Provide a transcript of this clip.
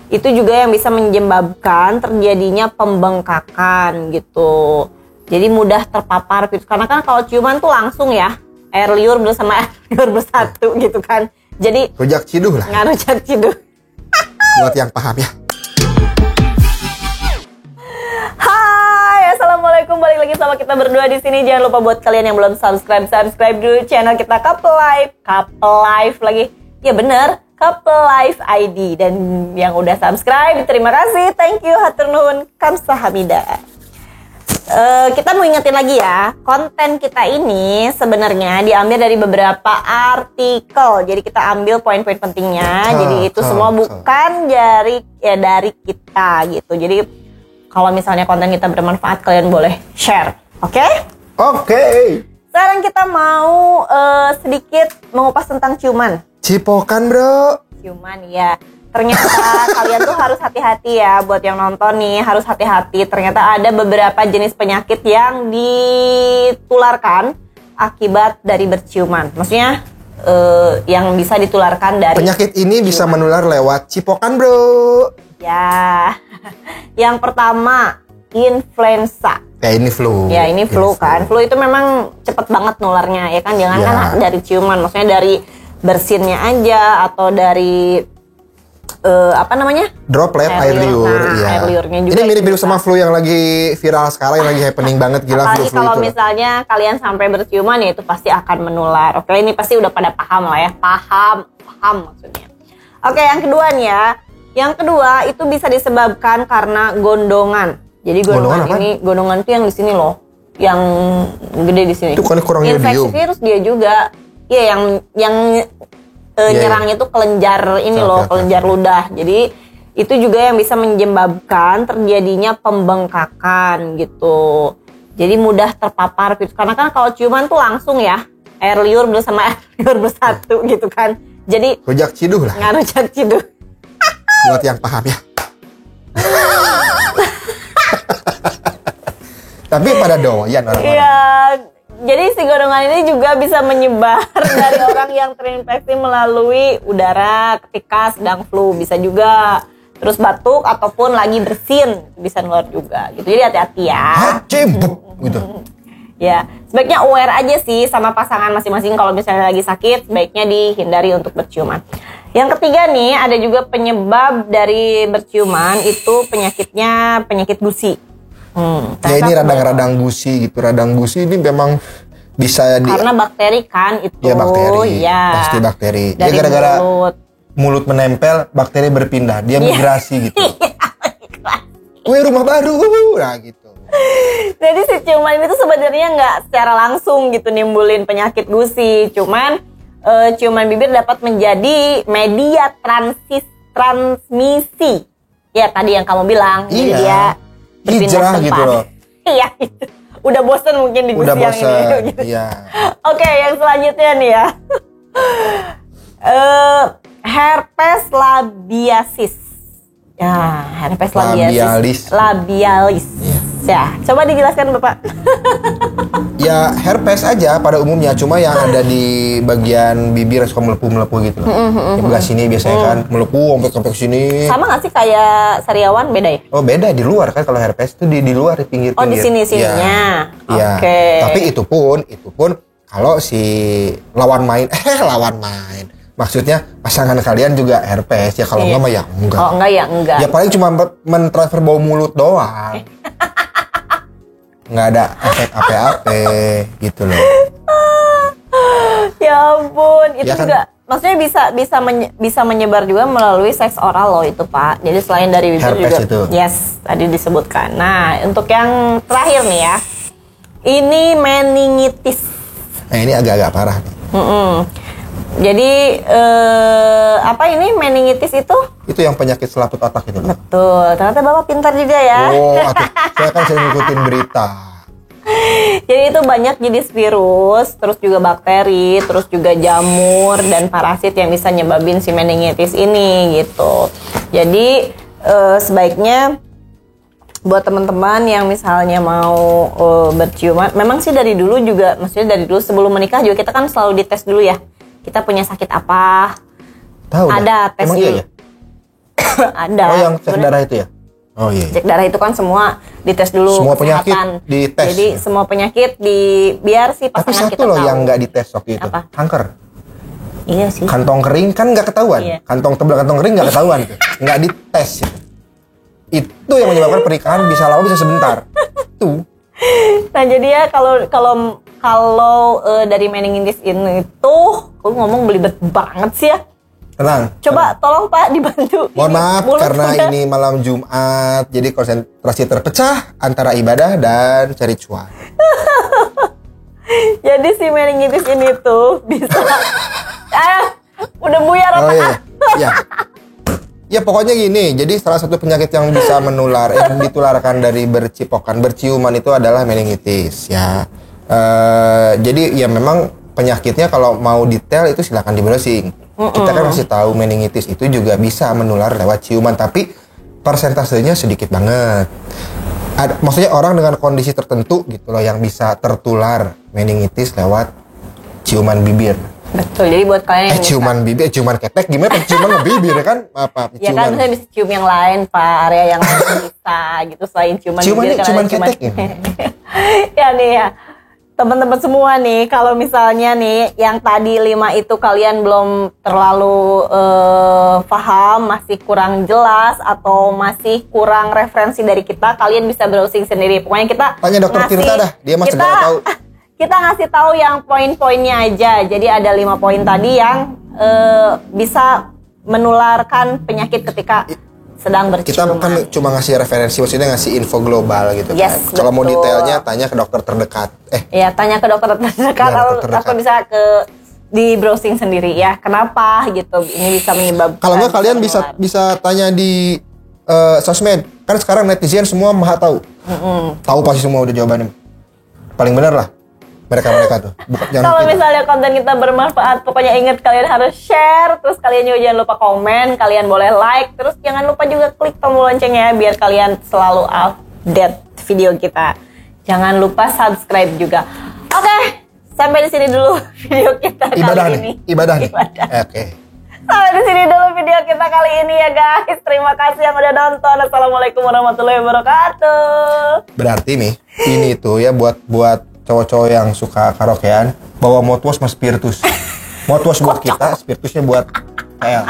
itu juga yang bisa menyebabkan terjadinya pembengkakan gitu. Jadi mudah terpapar virus. Karena kan kalau ciuman tuh langsung ya, air liur bersama air liur bersatu gitu kan. Jadi rujak ciduh lah. Nggak rujak ciduh. Buat yang paham ya. Hai, assalamualaikum, balik lagi sama kita berdua di sini. Jangan lupa buat kalian yang belum subscribe dulu channel kita Couple Life lagi. Ya bener, Couple Life ID. Dan yang udah subscribe, terima kasih, thank you, hatur nuhun, kamsahamnida. Kita mau ingetin lagi ya, konten kita ini sebenarnya diambil dari beberapa artikel. Jadi kita ambil poin-poin pentingnya. Jadi itu semua bukan dari kita gitu. Jadi kalau misalnya konten kita bermanfaat, kalian boleh share. Oke? Oke. Sekarang kita mau sedikit mengupas tentang ciuman. Cipokan bro. Ciuman ya. Ternyata kalian tuh harus hati-hati ya, buat yang nonton nih harus hati-hati. Ternyata ada beberapa jenis penyakit yang ditularkan akibat dari berciuman. Maksudnya yang bisa ditularkan dari penyakit ini bisa menular lewat cipokan bro. Ya. Yang pertama, influenza. Ya ini flu. Ya ini flu kan. Flu itu memang cepet banget nularnya ya kan. Jangan kan dari ciuman, maksudnya dari bersinnya aja atau dari droplet air liur. Nah, air liurnya juga. Ini mirip-mirip sama flu yang lagi viral sekarang, yang lagi happening banget, gila. Apalagi flu kalau itu misalnya kalian sampai berciuman ya itu pasti akan menular. Oke, ini pasti udah pada paham lah ya. Paham maksudnya. Oke, yang kedua nih ya. Yang kedua itu bisa disebabkan karena gondongan. Jadi gondongan tuh yang di sini loh. Yang gede di sini. Itu kan kurang infeksi virus dia juga. Iya, yang nyerangnya tuh kelenjar ini kelenjar ludah. Jadi itu juga yang bisa menyebabkan terjadinya pembengkakan gitu. Jadi mudah terpapar virus. Karena kan kalau ciuman tuh langsung ya, air liur bersama air liur bersatu gitu kan. Jadi rujak ciduh lah. Nggak rujak ciduh. Buat yang paham ya. Tapi pada doyan orang-orang. Iya. Jadi si gondongan ini juga bisa menyebar dari orang yang terinfeksi melalui udara ketika sedang flu, bisa juga terus batuk ataupun lagi bersin bisa nular juga gitu. Jadi hati-hati ya. Gitu. Ya, sebaiknya aware aja sih sama pasangan masing-masing kalau misalnya lagi sakit, sebaiknya dihindari untuk berciuman. Yang ketiga nih, ada juga penyebab dari berciuman itu penyakit gusi. Ya ini radang-radang gusi gitu. Radang gusi ini memang bisa karena bakteri kan itu. Ya bakteri. Ya. Pasti bakteri. Dari ya gara-gara mulut menempel, bakteri berpindah. Dia migrasi gitu. Wih, rumah baru. Nah gitu. Jadi si ciuman itu sebenarnya nggak secara langsung gitu nimbulin penyakit gusi. Cuman ciuman bibir dapat menjadi media transmisi. Ya tadi yang kamu bilang. Jadi dia hijrah gitu loh. Iya, udah bosen mungkin di gusi yang ini. Gitu. Iya. Oke, yang selanjutnya nih ya. Herpes labiasis. Ya, herpes labialis. Ya, coba dijelaskan Bapak. Ya, herpes aja pada umumnya, cuma yang ada di bagian bibir suka melepuh-melepuh gitu loh. Di belah sini biasanya kan melepuh sampai ke sini. Sama nggak sih kayak sariawan, beda ya? Oh, beda di luar kan, kalau herpes itu di luar, di pinggir-pinggir. Oh, di sini-sininya. Iya. Oke. Tapi itu pun kalau si lawan main. Maksudnya pasangan kalian juga herpes ya, kalau enggak mah ya enggak. Oh, enggak ya enggak. Ya paling cuma mentransfer bau mulut doang. Nggak ada efek apa-apa gitu loh. Ya ampun, itu ya kan? juga maksudnya bisa menyebar juga melalui seks oral loh itu Pak. Jadi selain dari bibir juga. Itu. Yes, tadi disebutkan. Nah, untuk yang terakhir nih ya. Ini meningitis. Nah, ini agak-agak parah nih. Jadi apa ini meningitis itu? Itu yang penyakit selaput otak itu. Betul. Ternyata Bapak pintar juga ya. Oh, saya kan sering ngikutin berita. Jadi itu banyak jenis virus, terus juga bakteri, terus juga jamur dan parasit yang bisa nyebabin si meningitis ini gitu. Jadi sebaiknya buat teman-teman yang misalnya mau berciuman, memang sih dari dulu juga, maksudnya dari dulu sebelum menikah juga kita kan selalu dites dulu ya. Kita punya sakit apa? Tahu. Ada tes emang iya ya? Ada. Oh, yang cek darah itu ya? Oh iya. Cek darah itu kan semua dites dulu. Semua penyakit kesehatan. dites. Jadi semua penyakit biar si Tapi pasangan satu kita loh tahu. yang nggak dites waktu itu. Apa? Kanker. Iya sih. Kantong kering kan nggak ketahuan. Iya. Kantong tebal, kantong kering nggak ketahuan. Nggak dites. Itu yang menyebabkan pernikahan bisa lama bisa sebentar. Tuh. Nah jadi ya kalau dari meningitis ini tuh, aku ngomong belibet banget sih ya. Tenang. Coba tolong Pak dibantu. Mohon maaf mulut karena udah- ini malam Jumat, jadi konsentrasi terpecah antara ibadah dan cari cuan. Jadi si meningitis ini tuh bisa udah buyar Oh apa? iya, ya. Ya pokoknya gini, jadi salah satu penyakit yang bisa menular, yang ditularkan dari berciuman itu adalah meningitis ya. Jadi ya memang penyakitnya kalau mau detail itu silakan di browsing. Kita kan masih tahu meningitis itu juga bisa menular lewat ciuman, tapi persentasenya sedikit banget. Maksudnya orang dengan kondisi tertentu gitu loh yang bisa tertular meningitis lewat ciuman bibir. Betul. Jadi buat kalian yang Ciuman bibir, ciuman ketek gimana? Ciuman sama bibir kan? Apa? ya kan saya bisa cium yang lain Pak, area yang lain bisa gitu selain ciuman Ciumannya bibir, kan ciuman ada ciuman- ketek ya? Ya nih ya. Teman-teman semua nih, kalau misalnya nih yang tadi 5 itu kalian belum terlalu paham, masih kurang jelas atau masih kurang referensi dari kita, kalian bisa browsing sendiri. Pokoknya kita Tanya Dokter Tirta dah, dia mah segala tahu. Kita ngasih tahu yang poin-poinnya aja. Jadi ada 5 poin tadi yang bisa menularkan penyakit ketika sedang Kita berciuman. kan cuma ngasih referensi, maksudnya ngasih info global gitu Yes, kan. Kalau mau betul. detailnya tanya ke dokter terdekat. Ya, tanya ke dokter terdekat Ya, dokter terdekat. atau bisa di browsing sendiri ya. Kenapa gitu? Ini bisa menyebabkan. Kalau nggak kalian bisa tanya di sosmed. Kan sekarang netizen semua maha tahu. Tahu pasti semua udah jawabannya. Paling benar lah mereka tuh. Jangan Kalau kita. misalnya konten kita bermanfaat, pokoknya ingat kalian harus share, terus kalian juga jangan lupa komen, kalian boleh like, terus jangan lupa juga klik tombol loncengnya biar kalian selalu update video kita. Jangan lupa subscribe juga. Oke, sampai di sini dulu video kita Ibadah kali nih, ini. ibadah nih. Oke. Sampai di sini dulu video kita kali ini ya guys. Terima kasih yang udah nonton. Assalamualaikum warahmatullahi wabarakatuh. Berarti nih, ini tuh ya buat cowok-cowok yang suka karaokean, bawa mouthwash sama spiritus. Mouthwash buat kita, spiritusnya buat KL.